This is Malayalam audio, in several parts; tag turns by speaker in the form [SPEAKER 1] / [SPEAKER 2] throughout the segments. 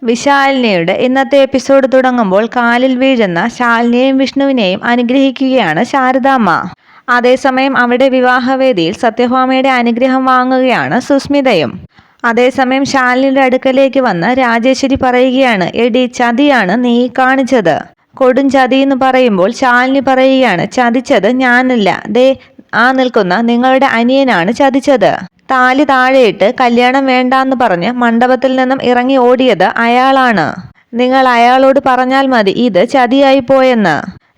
[SPEAKER 1] വിശാലിനിയുടെ ഇന്നത്തെ എപ്പിസോഡ് തുടങ്ങുമ്പോൾ കാലിൽ വീഴുന്ന ശാലിനിയെയും വിഷ്ണുവിനെയും അനുഗ്രഹിക്കുകയാണ് ശാരദാമ്മ. അതേസമയം അവിടെ വിവാഹവേദിയിൽ സത്യഭാമയുടെ അനുഗ്രഹം വാങ്ങുകയാണ് സുസ്മിതയും. അതേസമയം ശാലിനിയുടെ അടുക്കലേക്ക് വന്ന് രാജേശ്വരി പറയുകയാണ്, എടി ചതിയാണ് നീ കാണിച്ചത്, കൊടും ചതി എന്ന് പറയുമ്പോൾ ശാലിനി പറയുകയാണ്, ചതിച്ചത് ഞാനല്ല, ദേ ആ നിൽക്കുന്ന നിങ്ങളുടെ അനിയനാണ് ചതിച്ചത്. താലി താഴെയിട്ട് കല്യാണം വേണ്ടാന്ന് പറഞ്ഞ് മണ്ഡപത്തിൽ നിന്നും ഇറങ്ങി ഓടിയത് അയാളാണ്. നിങ്ങൾ അയാളോട് പറഞ്ഞാൽ മതി ഇത് ചതിയായി പോയെന്ന്.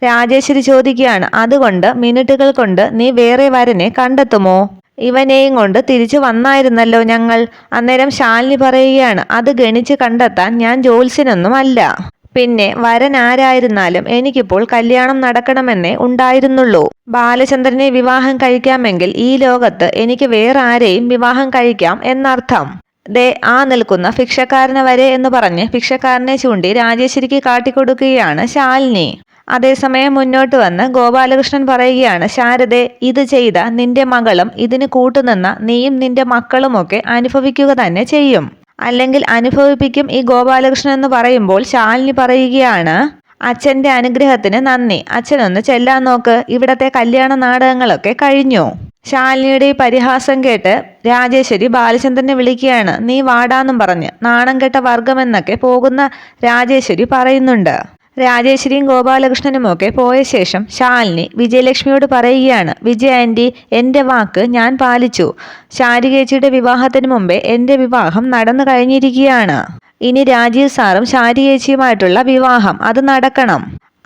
[SPEAKER 1] രാജേശ്വരി ചോദിക്കുകയാണ്, അതുകൊണ്ട് മിനിറ്റുകൾ കൊണ്ട് നീ വേറെ വരനെ കണ്ടെത്തുമോ? ഇവനെയും കൊണ്ട് തിരിച്ചു വന്നായിരുന്നല്ലോ ഞങ്ങൾ. അന്നേരം ശാലിനി പറയുകയാണ്, അത് ഗണിച്ച് കണ്ടെത്താൻ ഞാൻ ജ്യോത്സ്യനൊന്നും അല്ല. പിന്നെ വരൻ ആരായിരുന്നാലും എനിക്കിപ്പോൾ കല്യാണം നടക്കണമെന്നേ ഉണ്ടായിരുന്നുള്ളൂ. ബാലചന്ദ്രനെ വിവാഹം കഴിക്കാമെങ്കിൽ ഈ ലോകത്ത് എനിക്ക് വേറെ ആരെയും വിവാഹം കഴിക്കാം എന്നർത്ഥം. ദേ ആ നിൽക്കുന്ന ഭിക്ഷക്കാരനെ വരെ എന്ന് പറഞ്ഞ് ഭിക്ഷക്കാരനെ ചൂണ്ടി രാജേശ്വരിക്ക് കാട്ടിക്കൊടുക്കുകയാണ് ശാലിനി. അതേസമയം മുന്നോട്ട് വന്ന് ഗോപാലകൃഷ്ണൻ പറയുകയാണ്, ശാരദേ, ഇത് ചെയ്ത നിന്റെ മകളും ഇതിന് കൂട്ടുനിന്ന നീയും നിന്റെ മക്കളുമൊക്കെ അനുഭവിക്കുക തന്നെ ചെയ്യും, അല്ലെങ്കിൽ അനുഭവിപ്പിക്കും ഈ ഗോപാലകൃഷ്ണൻ എന്ന് പറയുമ്പോൾ ശാലിനി പറയുകയാണ്, അച്ഛൻ്റെ അനുഗ്രഹത്തിന് നന്ദി, അച്ഛനൊന്ന് ചെല്ലാൻ നോക്ക്, ഇവിടത്തെ കല്യാണ നാടകങ്ങളൊക്കെ കഴിഞ്ഞു. ശാലിനിയുടെ ഈ പരിഹാസം കേട്ട് രാജേശ്വരി ബാലചന്ദ്രനെ വിളിക്കുകയാണ്. നീ വാടാന്നും പറഞ്ഞ് നാണം കെട്ട വർഗമെന്നൊക്കെ പോകുന്ന രാജേശ്വരി പറയുന്നുണ്ട്. രാജേശ്വരിയും ഗോപാലകൃഷ്ണനുമൊക്കെ പോയ ശേഷം ശാലിനി വിജയലക്ഷ്മിയോട് പറയുകയാണ്, വിജയ ആൻറ്റി, എൻ്റെ വാക്ക് ഞാൻ പാലിച്ചു. ശാരികേച്ചിയുടെ വിവാഹത്തിന് മുമ്പേ എൻ്റെ വിവാഹം നടന്നു കഴിഞ്ഞിരിക്കുകയാണ്. ഇനി രാജീവ് സാറും ശാരികേച്ചിയുമായിട്ടുള്ള വിവാഹം അത് നടക്കണം.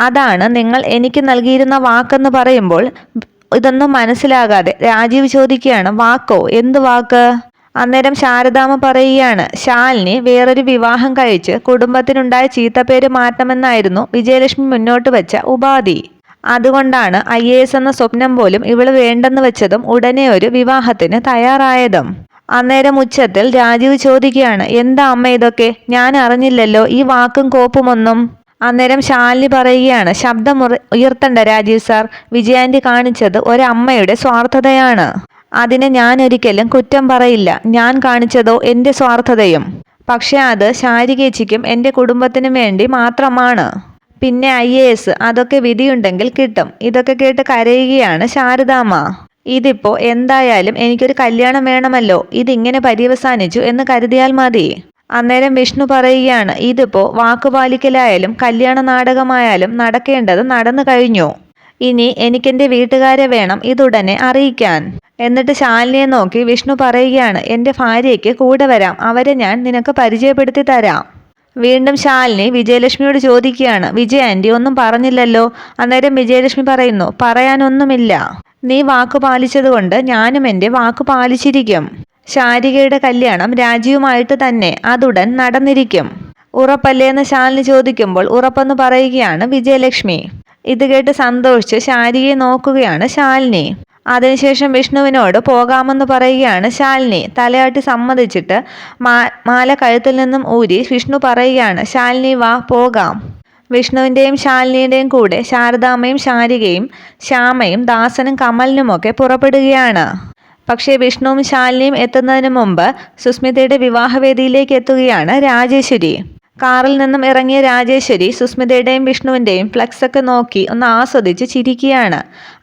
[SPEAKER 1] അതാണ് നിങ്ങൾ എനിക്ക് നൽകിയിരുന്ന വാക്കെന്ന് പറയുമ്പോൾ ഇതൊന്നും മനസ്സിലാകാതെ രാജീവ് ചോദിക്കുകയാണ്, വാക്കോ? എന്ത് വാക്ക്? അന്നേരം ശാരദാമ്മ പറയുകയാണ്, ശാലിനി വേറൊരു വിവാഹം കഴിച്ച് കുടുംബത്തിനുണ്ടായ ചീത്തപ്പേര് മാറ്റണമെന്നായിരുന്നു വിജയലക്ഷ്മി മുന്നോട്ട് വെച്ച ഉപാധി. അതുകൊണ്ടാണ് IAS എന്ന സ്വപ്നം പോലും ഇവള് വേണ്ടെന്ന് വെച്ചതും ഉടനെ ഒരു വിവാഹത്തിന് തയ്യാറായതും. അന്നേരം ഉച്ചത്തിൽ രാജീവ് ചോദിക്കുകയാണ്, എന്താ അമ്മ ഇതൊക്കെ? ഞാൻ അറിഞ്ഞില്ലല്ലോ ഈ വാക്കും കോപ്പുമൊന്നും. അന്നേരം ശാലിനി പറയുകയാണ്, ശബ്ദം ഉയർത്തണ്ട രാജീവ് സാർ, വിജയാൻറ്റി കാണിച്ചത് ഒരമ്മയുടെ സ്വാർത്ഥതയാണ്. അതിനെ ഞാൻ ഒരിക്കലും കുറ്റം പറയില്ല. ഞാൻ കാണിച്ചതോ എൻ്റെ സ്വാർത്ഥതയും. പക്ഷെ അത് ശാരികേച്ചിക്കും എൻ്റെ കുടുംബത്തിനും വേണ്ടി മാത്രമാണ്. പിന്നെ IAS അതൊക്കെ വിധിയുണ്ടെങ്കിൽ കിട്ടും. ഇതൊക്കെ കേട്ട് കരയുകയാണ് ശാരദാമ്മ. ഇതിപ്പോ എന്തായാലും എനിക്കൊരു കല്യാണം വേണമല്ലോ, ഇതിങ്ങനെ പര്യവസാനിച്ചു എന്ന് കരുതിയാൽ മതി. അന്നേരം വിഷ്ണു പറയുകയാണ്, ഇതിപ്പോ വാക്കുപാലിക്കലായാലും കല്യാണ നാടകമായാലും നടക്കേണ്ടത് നടന്നു കഴിഞ്ഞു. ഇനി എനിക്കെൻ്റെ വീട്ടുകാരെ വേണം ഇതുടനെ അറിയിക്കാൻ. എന്നിട്ട് ശാലിനിയെ നോക്കി വിഷ്ണു പറയുകയാണ്, എൻ്റെ ഭാര്യയ്ക്ക് കൂടെ വരാം, അവരെ ഞാൻ നിനക്ക് പരിചയപ്പെടുത്തി തരാം. വീണ്ടും ശാലിനി വിജയലക്ഷ്മിയോട് ചോദിക്കുകയാണ്, വിജയ ആൻറ്റി ഒന്നും പറഞ്ഞില്ലല്ലോ. അന്നേരം വിജയലക്ഷ്മി പറയുന്നു, പറയാനൊന്നുമില്ല, നീ വാക്ക് പാലിച്ചതുകൊണ്ട് ഞാനും എൻ്റെ വാക്ക് പാലിച്ചിരിക്കും. ശാരികയുടെ കല്യാണം രാജീവുമായിട്ട് തന്നെ അതുടൻ നടന്നിരിക്കും. ഉറപ്പല്ലേന്ന് ശാലിനി ചോദിക്കുമ്പോൾ ഉറപ്പെന്ന് പറയുകയാണ് വിജയലക്ഷ്മി. ഇത് കേട്ട് സന്തോഷിച്ച് ശാരികയെ നോക്കുകയാണ് ശാലിനി. അതിനുശേഷം വിഷ്ണുവിനോട് പോകാമെന്ന് പറയുകയാണ് ശാലിനി. തലയാട്ടി സമ്മതിച്ചിട്ട് മാല കഴുത്തിൽ നിന്നും ഊരി വിഷ്ണു പറയുകയാണ്, ശാലിനി വാ പോകാം. വിഷ്ണുവിൻ്റെയും ശാലിനിയുടെയും കൂടെ ശാരദാമ്മയും ശാരികയും ശ്യാമയും ദാസനും കമലിനുമൊക്കെ പുറപ്പെടുകയാണ്. പക്ഷേ വിഷ്ണുവും ശാലിനിയും എത്തുന്നതിന് മുമ്പ് സുസ്മിതയുടെ വിവാഹവേദിയിലേക്ക് എത്തുകയാണ് രാജേശ്വരി. കാറിൽ നിന്നും ഇറങ്ങിയ രാജേശ്വരി സുസ്മിതയുടെയും വിഷ്ണുവിൻ്റെയും ഫ്ലക്സൊക്കെ നോക്കി ഒന്ന് ആസ്വദിച്ച് ചിരിക്കുകയാണ്.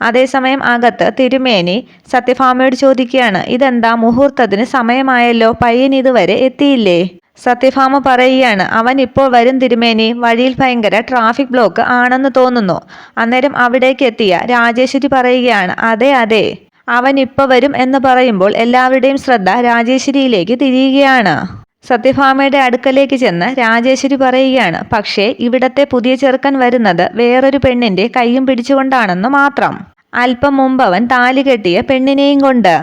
[SPEAKER 1] അതേസമയം അകത്ത് തിരുമേനി സത്യഭാമയോട് ചോദിക്കുകയാണ്, ഇതെന്താ മുഹൂർത്തത്തിന് സമയമായല്ലോ, പയ്യൻ ഇതുവരെ എത്തിയില്ലേ? സത്യഭാമ പറയുകയാണ്, അവൻ ഇപ്പോൾ വരും തിരുമേനി, വഴിയിൽ ഭയങ്കര ട്രാഫിക് ബ്ലോക്ക് ആണെന്ന് തോന്നുന്നു. അന്നേരം അവിടേക്ക് എത്തിയ രാജേശ്വരി പറയുകയാണ്, അതെ അതെ, അവൻ ഇപ്പോൾ വരും എന്ന് പറയുമ്പോൾ എല്ലാവരുടെയും ശ്രദ്ധ രാജേശ്വരിയിലേക്ക് തിരിയുകയാണ്. സത്യഭാമയുടെ അടുക്കലേക്ക് ചെന്ന് രാജേശ്വരി പറയുകയാണ്, പക്ഷേ ഇവിടത്തെ പുതിയ ചെറുക്കൻ വരുന്നത് വേറൊരു പെണ്ണിന്റെ കൈയും പിടിച്ചുകൊണ്ടാണെന്ന് മാത്രം. അല്പം മുമ്പ് അവൻ താലി കെട്ടിയ പെണ്ണിനെയും കൊണ്ട്.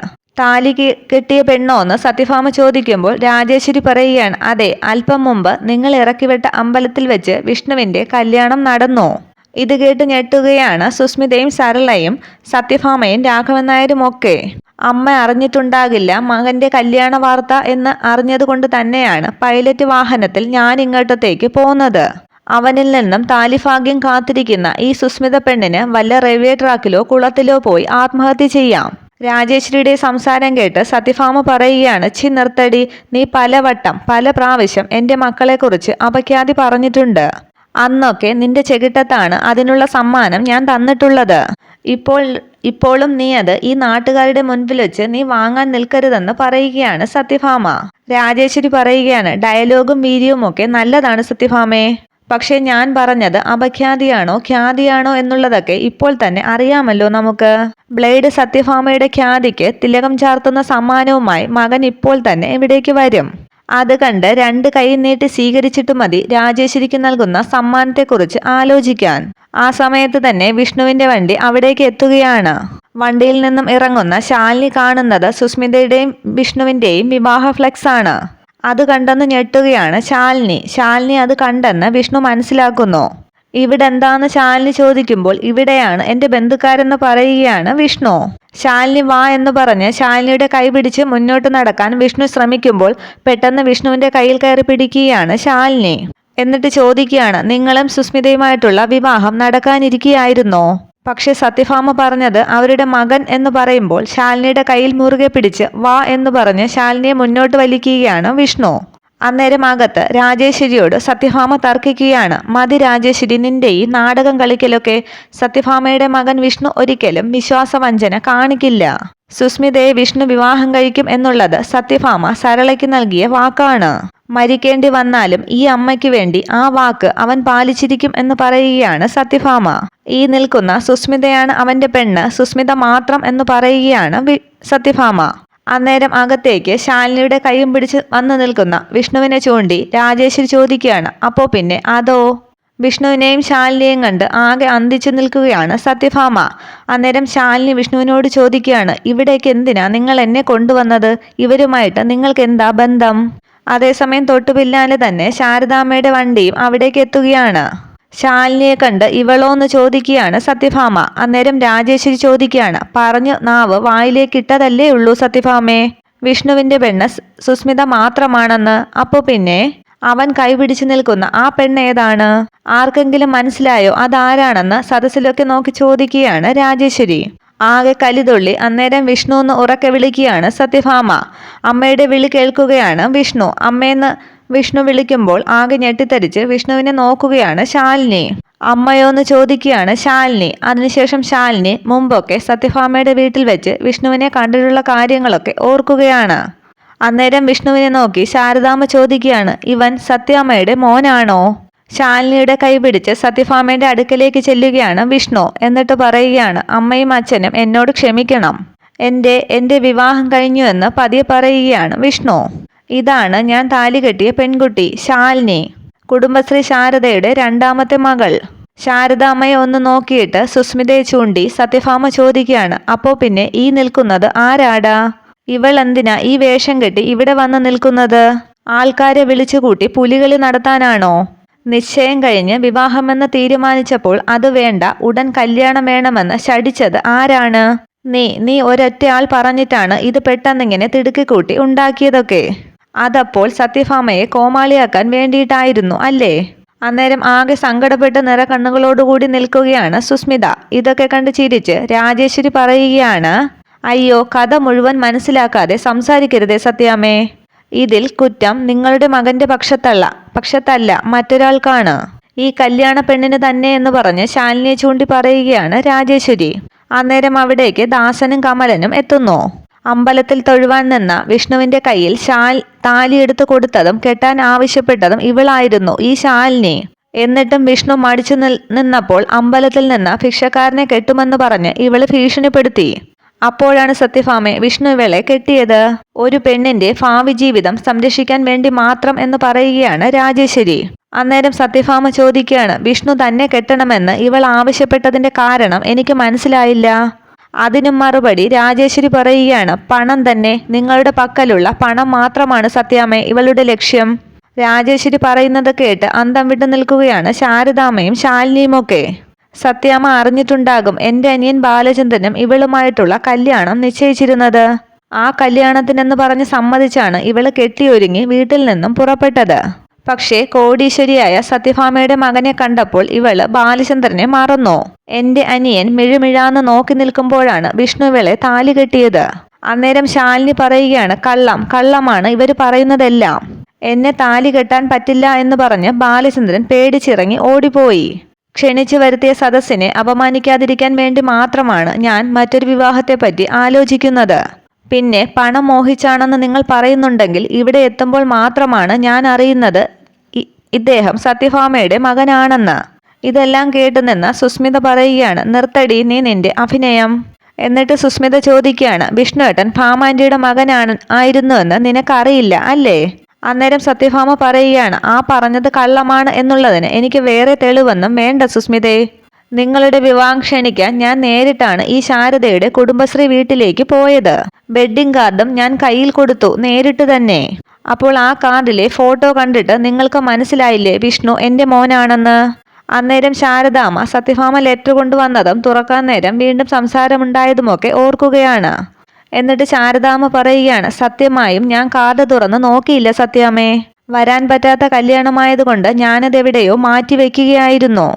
[SPEAKER 1] താലി കെട്ടിയ പെണ്ണോന്ന് സത്യഭാമ ചോദിക്കുമ്പോൾ രാജേശ്വരി പറയുകയാണ്, അതെ, അല്പം മുമ്പ് നിങ്ങൾ ഇറക്കിവിട്ട അമ്പലത്തിൽ വെച്ച് വിഷ്ണുവിന്റെ കല്യാണം നടന്നു. ഇത് കേട്ട് ഞെട്ടുകയാണ് സുസ്മിതയും സരളയും സത്യഭാമയും രാഘവൻ നായരും ഒക്കെ. അമ്മ അറിഞ്ഞിട്ടുണ്ടാകില്ല മകന്റെ കല്യാണ വാർത്ത എന്ന് അറിഞ്ഞതുകൊണ്ട് തന്നെയാണ് പൈലറ്റ് വാഹനത്തിൽ ഞാൻ ഇങ്ങോട്ടത്തേക്ക് പോന്നത്. അവനിൽ നിന്നും താലിഭാഗ്യം കാത്തിരിക്കുന്ന ഈ സുസ്മിത പെണ്ണിന് വല്ല റെയിൽവേ ട്രാക്കിലോ കുളത്തിലോ പോയി ആത്മഹത്യ ചെയ്യാം. രാജേശ്വരിയുടെ സംസാരം കേട്ട് സത്യഭാമ പറയുകയാണ്, ചി നിർത്തടി, നീ പല പ്രാവശ്യം എൻ്റെ മക്കളെക്കുറിച്ച് അപഖ്യാതി പറഞ്ഞിട്ടുണ്ട്. അന്നൊക്കെ നിന്റെ ചെകിട്ടത്താണ് അതിനുള്ള സമ്മാനം ഞാൻ തന്നിട്ടുള്ളത്. ഇപ്പോഴും നീ അത് ഈ നാട്ടുകാരുടെ മുൻപിൽ വെച്ച് നീ വാങ്ങാൻ നിൽക്കരുതെന്ന് പറയുകയാണ് സത്യഭാമ. രാജേശ്വരി പറയുകയാണ്, ഡയലോഗും വീര്യവും ഒക്കെ നല്ലതാണ് സത്യഭാമേ, പക്ഷേ ഞാൻ പറഞ്ഞത് അപഖ്യാതിയാണോ ഖ്യാതിയാണോ എന്നുള്ളതൊക്കെ ഇപ്പോൾ തന്നെ അറിയാമല്ലോ നമുക്ക്. ബ്ലേഡ് സത്യഭാമയുടെ ഖ്യാതിക്ക് തിലകം ചാർത്തുന്ന സമ്മാനവുമായി മകൻ ഇപ്പോൾ തന്നെ ഇവിടേക്ക് വരും. അത് കണ്ട് 2 കൈ നീട്ടി സ്വീകരിച്ചിട്ട് മതി രാജേശ്വരിക്ക് നൽകുന്ന സമ്മാനത്തെക്കുറിച്ച് ആലോചിക്കാൻ. ആ സമയത്ത് തന്നെ വിഷ്ണുവിന്റെ വണ്ടി അവിടേക്ക് എത്തുകയാണ്. വണ്ടിയിൽ നിന്നും ഇറങ്ങുന്ന ശാലിനി കാണുന്നത് സുസ്മിതയുടെയും വിഷ്ണുവിന്റെയും വിവാഹ ഫ്ലെക്സ് ആണ്. അത് കണ്ടെന്ന് ഞെട്ടുകയാണ് ശാലിനി അത് കണ്ടെന്ന് വിഷ്ണു മനസ്സിലാക്കുന്നു. ഇവിടെ എന്താന്ന് ശാലിനി ചോദിക്കുമ്പോൾ ഇവിടെയാണ് എൻ്റെ ബന്ധുക്കാരെന്ന് പറയുകയാണ് വിഷ്ണു. ശാലിനി വാ എന്ന് പറഞ്ഞ് ശാലിനിയുടെ കൈ പിടിച്ച് മുന്നോട്ട് നടക്കാൻ വിഷ്ണു ശ്രമിക്കുമ്പോൾ പെട്ടെന്ന് വിഷ്ണുവിന്റെ കയ്യിൽ കയറി പിടിക്കുകയാണ് ശാലിനി. എന്നിട്ട് ചോദിക്കുകയാണ്, നിങ്ങളും സുസ്മിതയുമായിട്ടുള്ള വിവാഹം നടക്കാനിരിക്കുകയായിരുന്നോ? പക്ഷെ സത്യഭാമ പറഞ്ഞത് അവരുടെ മകൻ എന്ന് പറയുമ്പോൾ ശാലിനിയുടെ കയ്യിൽ മുറുകെ പിടിച്ച് വാ എന്ന് പറഞ്ഞ് ശാലിനിയെ മുന്നോട്ട് വലിക്കുകയാണ് വിഷ്ണു. അന്നേരം അകത്ത് രാജേശ്വരിയോട് സത്യഭാമ തർക്കിക്കുകയാണ്, മതി രാജേശ്വരി, നിന്റെ ഈ നാടകം കളിക്കലൊക്കെ. സത്യഭാമയുടെ മകൻ വിഷ്ണു ഒരിക്കലും വിശ്വാസവഞ്ചന കാണിക്കില്ല. സുസ്മിതയെ വിഷ്ണു വിവാഹം കഴിക്കും എന്നുള്ളത് സത്യഭാമ സരളയ്ക്ക് നൽകിയ വാക്കാണ്. മരിക്കേണ്ടി വന്നാലും ഈ അമ്മയ്ക്ക് വേണ്ടി ആ വാക്ക് അവൻ പാലിച്ചിരിക്കും എന്ന് പറയുകയാണ് സത്യഭാമ. ഈ നിൽക്കുന്ന സുസ്മിതയാണ് അവന്റെ പെണ്ണ്, സുസ്മിത മാത്രം എന്ന് പറയുകയാണ് സത്യഭാമ. അന്നേരം അകത്തേക്ക് ശാലിനിയുടെ കൈയും പിടിച്ച് വന്നു നിൽക്കുന്ന വിഷ്ണുവിനെ ചൂണ്ടി രാജേശ്വരി ചോദിക്കുകയാണ്, അപ്പോ പിന്നെ അതോ? വിഷ്ണുവിനെയും ശാലിനിയെയും കണ്ട് ആകെ അന്തിച്ചു നിൽക്കുകയാണ് സത്യഭാമ. അന്നേരം ശാലിനി വിഷ്ണുവിനോട് ചോദിക്കുകയാണ്, ഇവിടേക്ക് എന്തിനാ നിങ്ങൾ എന്നെ കൊണ്ടുവന്നത്? ഇവരുമായിട്ട് നിങ്ങൾക്ക് എന്താ ബന്ധം? അതേസമയം തൊട്ടു പിന്നാലെ തന്നെ ശാരദാമ്മയുടെ വണ്ടിയും അവിടേക്ക് എത്തുകയാണ്. ശാലിനിയെ കണ്ട് ഇവളോന്ന് ചോദിക്കുകയാണ് സത്യഭാമ. അന്നേരം രാജേശ്വരി ചോദിക്കുകയാണ്, പറഞ്ഞു നാവ് വായിലേക്ക് ഇട്ടതല്ലേ ഉള്ളൂ സത്യഭാമേ, വിഷ്ണുവിന്റെ പെണ്ണ് സുസ്മിത മാത്രമാണെന്ന്. അപ്പോ പിന്നെ അവൻ കൈപിടിച്ചു നിൽക്കുന്ന ആ പെണ്ണ് ഏതാണ്? ആർക്കെങ്കിലും മനസ്സിലായോ അതാരാണെന്ന് സദസ്സിലൊക്കെ നോക്കി ചോദിക്കുകയാണ് രാജേശ്വരി. ആകെ കലിതുള്ളി. അന്നേരം വിഷ്ണു എന്ന് ഉറക്കെ വിളിക്കുകയാണ് സത്യഭാമ. അമ്മയുടെ വിളി കേൾക്കുകയാണ് വിഷ്ണു. അമ്മയെന്ന് വിഷ്ണു വിളിക്കുമ്പോൾ ആകെ ഞെട്ടിത്തരിച്ച് വിഷ്ണുവിനെ നോക്കുകയാണ് ശാലിനി. അമ്മയോന്ന് ചോദിക്കുകയാണ് ശാലിനി. അതിനുശേഷം ശാലിനി മുമ്പൊക്കെ സത്യഭാമയുടെ വീട്ടിൽ വെച്ച് വിഷ്ണുവിനെ കണ്ടിട്ടുള്ള കാര്യങ്ങളൊക്കെ ഓർക്കുകയാണ്. അന്നേരം വിഷ്ണുവിനെ നോക്കി ശാരദാമ്മ ചോദിക്കുകയാണ്, ഇവൻ സത്യാമ്മയുടെ മോനാണോ? ശാലിനിയുടെ കൈ പിടിച്ച് സത്യഭാമയുടെ അടുക്കലേക്ക് ചെല്ലുകയാണ് വിഷ്ണു. എന്നിട്ട് പറയുകയാണ്, അമ്മയും അച്ഛനും എന്നോട് ക്ഷമിക്കണം, എൻ്റെ വിവാഹം കഴിഞ്ഞു എന്ന് പതിയെ പറയുകയാണ് വിഷ്ണു. ഇതാണ് ഞാൻ താലി കെട്ടിയ പെൺകുട്ടി ശാലിനി, കുടുംബശ്രീ ശാരദയുടെ 2ാമത്തെ മകൾ. ശാരദാമ്മയെ ഒന്ന് നോക്കിയിട്ട് സുസ്മിതയെ ചൂണ്ടി സത്യഭാമ ചോദിക്കുകയാണ്, അപ്പോ പിന്നെ ഈ നിൽക്കുന്നത് ആരാടാ? ഇവൾ എന്തിനാ ഈ വേഷം കെട്ടി ഇവിടെ വന്ന് നിൽക്കുന്നത്? ആൾക്കാരെ വിളിച്ചുകൂട്ടി പുലികളി നടത്താനാണോ? നിശ്ചയം കഴിഞ്ഞ് വിവാഹമെന്ന് തീരുമാനിച്ചപ്പോൾ അത് വേണ്ട, ഉടൻ കല്യാണം വേണമെന്ന് ശഠിച്ചത് ആരാണ്? നീ ഒരൊറ്റയാൾ പറഞ്ഞിട്ടാണ് ഇത് പെട്ടെന്നിങ്ങനെ തിടുക്കിക്കൂട്ടി ഉണ്ടാക്കിയതൊക്കെ. അതപ്പോൾ സത്യഭാമയെ കോമാളിയാക്കാൻ വേണ്ടിയിട്ടായിരുന്നു അല്ലേ? അന്നേരം ആകെ സങ്കടപ്പെട്ട് നിറകണ്ണുകളോടുകൂടി നിൽക്കുകയാണ് സുസ്മിത. ഇതൊക്കെ കണ്ട് ചിരിച്ച് രാജേശ്വരി പറയുകയാണ്, അയ്യോ, കഥ മുഴുവൻ മനസ്സിലാക്കാതെ സംസാരിക്കരുതേ സത്യാമ്മേ. ഇതിൽ കുറ്റം നിങ്ങളുടെ മകന്റെ പക്ഷത്തല്ല മറ്റൊരാൾക്കാണ്. ഈ കല്യാണ പെണ്ണിന് തന്നെ എന്ന് പറഞ്ഞ് ശാലിനിയെ ചൂണ്ടി പറയുകയാണ് രാജേശ്വരി. അന്നേരം അവിടേക്ക് ദാസനും കമലനും എത്തുന്നു. അമ്പലത്തിൽ തൊഴുവാൻ നിന്ന വിഷ്ണുവിന്റെ കയ്യിൽ താലിയെടുത്ത് കൊടുത്തതും കെട്ടാൻ ആവശ്യപ്പെട്ടതും ഇവളായിരുന്നു, ഈ ശാലിനി. എന്നിട്ടും വിഷ്ണു മടിച്ചു നിന്നപ്പോൾ അമ്പലത്തിൽ നിന്ന് ഭിക്ഷക്കാരനെ കെട്ടുമെന്ന് പറഞ്ഞ് ഇവള് ഭീഷണിപ്പെടുത്തി. അപ്പോഴാണ് സത്യഭാമയെ വിഷ്ണു ഇവളെ കെട്ടിയത്. ഒരു പെണ്ണിന്റെ ഭാവി ജീവിതം സംരക്ഷിക്കാൻ വേണ്ടി മാത്രം എന്ന് പറയുകയാണ് രാജേശ്വരി. അന്നേരം സത്യഭാമ ചോദിക്കുകയാണ്, വിഷ്ണു തന്നെ കെട്ടണമെന്ന് ഇവൾ ആവശ്യപ്പെട്ടതിന്റെ കാരണം എനിക്ക് മനസ്സിലായില്ല. അതിനും മറുപടി രാജേശ്വരി പറയുകയാണ്, പണം തന്നെ, നിങ്ങളുടെ പക്കലുള്ള പണം മാത്രമാണ് സത്യാമ്മേ ഇവളുടെ ലക്ഷ്യം. രാജേശ്വരി പറയുന്നത് കേട്ട് അന്തം വിട്ടു നിൽക്കുകയാണ് ശാരദാമ്മയും ശാലിനിയുമൊക്കെ. സത്യാമ്മ അറിഞ്ഞിട്ടുണ്ടാകും എൻ്റെ അനിയൻ ബാലചന്ദ്രനും ഇവളുമായിട്ടുള്ള കല്യാണം നിശ്ചയിച്ചിരുന്നത്. ആ കല്യാണത്തിനെന്ന് പറഞ്ഞ് സമ്മതിച്ചാണ് ഇവള് കെട്ടിയൊരുങ്ങി വീട്ടിൽ നിന്നും പുറപ്പെട്ടത്. പക്ഷേ കോടീശ്വരിയായ സത്യഭാമയുടെ മകനെ കണ്ടപ്പോൾ ഇവള് ബാലചന്ദ്രനെ മറന്നു. എന്റെ അനിയൻ മിഴുമിഴാന്ന് നോക്കി നിൽക്കുമ്പോഴാണ് വിഷ്ണു ഇവളെ താലി കെട്ടിയത്. അന്നേരം ശാലിനി പറയുകയാണ്, കള്ളം, കള്ളമാണ് ഇവര് പറയുന്നതെല്ലാം. എന്നെ താലി കെട്ടാൻ പറ്റില്ല എന്ന് പറഞ്ഞ് ബാലചന്ദ്രൻ പേടിച്ചിറങ്ങി ഓടിപ്പോയി. ക്ഷണിച്ചു വരുത്തിയ സദസ്സിനെ അപമാനിക്കാതിരിക്കാൻ വേണ്ടി മാത്രമാണ് ഞാൻ മറ്റൊരു വിവാഹത്തെപ്പറ്റി ആലോചിക്കുന്നത്. പിന്നെ പണം മോഹിച്ചാണെന്ന് നിങ്ങൾ പറയുന്നുണ്ടെങ്കിൽ ഇവിടെ എത്തുമ്പോൾ മാത്രമാണ് ഞാൻ അറിയുന്നത് ഇദ്ദേഹം സത്യഭാമയുടെ മകനാണെന്ന്. ഇതെല്ലാം കേട്ടുനിന്ന് സുസ്മിത പറയുകയാണ്, നിർത്തടി നീ നിന്റെ അഭിനയം. എന്നിട്ട് സുസ്മിത ചോദിക്കുകയാണ്, വിഷ്ണുവേട്ടൻ ഭാമാന്റിയുടെ ആയിരുന്നുവെന്ന് നിനക്കറിയില്ല അല്ലേ? അന്നേരം സത്യഭാമ പറയുകയാണ്, ആ പറഞ്ഞത് കള്ളമാണ് എന്നുള്ളതിന് എനിക്ക് വേറെ തെളിവൊന്നും വേണ്ട സുസ്മിതേ. നിങ്ങളുടെ വിവാഹം ക്ഷണിക്കാൻ ഞാൻ നേരിട്ടാണ് ഈ ശാരദയുടെ കുടുംബശ്രീ വീട്ടിലേക്ക് പോയത്. വെഡ്ഡിംഗ് കാർഡും ഞാൻ കയ്യിൽ കൊടുത്തു, നേരിട്ട് തന്നെ. അപ്പോൾ ആ കാർഡിലെ ഫോട്ടോ കണ്ടിട്ട് നിങ്ങൾക്ക് മനസ്സിലായില്ലേ വിഷ്ണു എൻ്റെ മോനാണെന്ന്? അന്നേരം ശാരദാമ്മ സത്യഭാമ ലെറ്റർ കൊണ്ടുവന്നതും തുറക്കാൻ നേരം വീണ്ടും സംസാരമുണ്ടായതുമൊക്കെ ഓർക്കുകയാണ്. എന്നിട്ട് ശാരദാമ്മ പറയുകയാണ്, സത്യമായും ഞാൻ കാർഡ് തുറന്ന് നോക്കിയില്ല സത്യാമ്മേ. വരാൻ പറ്റാത്ത കല്യാണമായതുകൊണ്ട് ഞാനതെവിടെയോ മാറ്റിവെക്കുകയായിരുന്നു.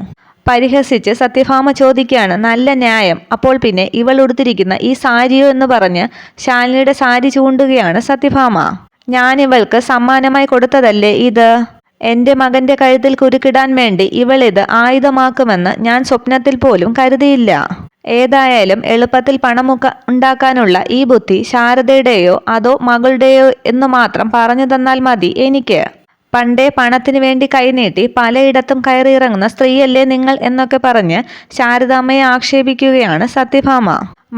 [SPEAKER 1] പരിഹസിച്ച് സത്യഭാമ ചോദിക്കുകയാണ്, നല്ല ന്യായം. അപ്പോൾ പിന്നെ ഇവൾ ഉടുത്തിരിക്കുന്ന ഈ സാരിയോ എന്ന് പറഞ്ഞ് ശാലിനിയുടെ സാരി ചൂണ്ടുകയാണ് സത്യഭാമ. ഞാനിവൾക്ക് സമ്മാനമായി കൊടുത്തതല്ലേ ഇത്? എൻ്റെ മകൻ്റെ കഴുത്തിൽ കുരുക്കിടാൻ വേണ്ടി ഇവളിത് ആയുധമാക്കുമെന്ന് ഞാൻ സ്വപ്നത്തിൽ പോലും കരുതിയില്ല. ഏതായാലും എളുപ്പത്തിൽ ഉണ്ടാക്കാനുള്ള ഈ ബുദ്ധി ശാരദയുടെയോ അതോ മകളുടെയോ എന്ന് മാത്രം പറഞ്ഞു തന്നാൽ മതി എനിക്ക്. പണ്ടേ പണത്തിന് വേണ്ടി കൈനീട്ടി പലയിടത്തും കയറിയിറങ്ങുന്ന സ്ത്രീയല്ലേ നിങ്ങൾ എന്നൊക്കെ പറഞ്ഞ് ശാരദാമ്മയെ ആക്ഷേപിക്കുകയാണ് സത്യഭാമ.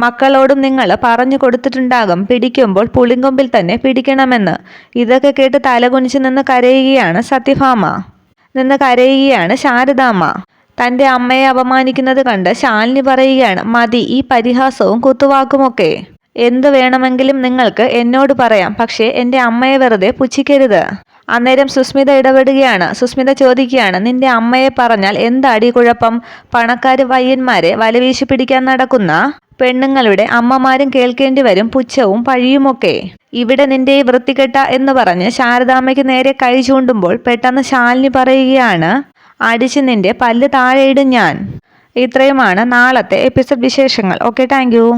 [SPEAKER 1] മക്കളോടും നിങ്ങൾ പറഞ്ഞു കൊടുത്തിട്ടുണ്ടാകും പിടിക്കുമ്പോൾ പുളിങ്കൊമ്പിൽ തന്നെ പിടിക്കണമെന്ന്. ഇതൊക്കെ കേട്ട് തലകുനിച്ച് നിന്ന് കരയുകയാണ് ശാരദാമ്മ. തൻ്റെ അമ്മയെ അപമാനിക്കുന്നത് കണ്ട് ശാലിനി പറയുകയാണ്, മതി ഈ പരിഹാസവും കുത്തുവാക്കുമൊക്കെ. എന്തു വേണമെങ്കിലും നിങ്ങൾക്ക് എന്നോട് പറയാം, പക്ഷേ എൻ്റെ അമ്മയെ വെറുതെ പുച്ഛിക്കരുത്. അന്നേരം സുസ്മിത ഇടപെടുകയാണ്. സുസ്മിത ചോദിക്കുകയാണ്, നിന്റെ അമ്മയെ പറഞ്ഞാൽ എന്താടി കുഴപ്പം? പണക്കാര് പയ്യന്മാരെ വലവീശി പിടിക്കാൻ നടക്കുന്ന പെണ്ണുങ്ങളുടെ അമ്മമാരും കേൾക്കേണ്ടി വരും പുച്ഛവും പഴിയുമൊക്കെ. ഇവിടെ നിന്റെ ഈ വൃത്തികെട്ട എന്ന് പറഞ്ഞ് ശാരദാമ്മയ്ക്ക് നേരെ കൈ ചൂണ്ടുമ്പോൾ പെട്ടെന്ന് ശാലിനി പറയുകയാണ്, അടിച്ച് നിന്റെ പല്ല് താഴെയിടും ഞാൻ. ഇത്രയുമാണ് നാളത്തെ എപ്പിസോഡ് വിശേഷങ്ങൾ. Okay, thank you.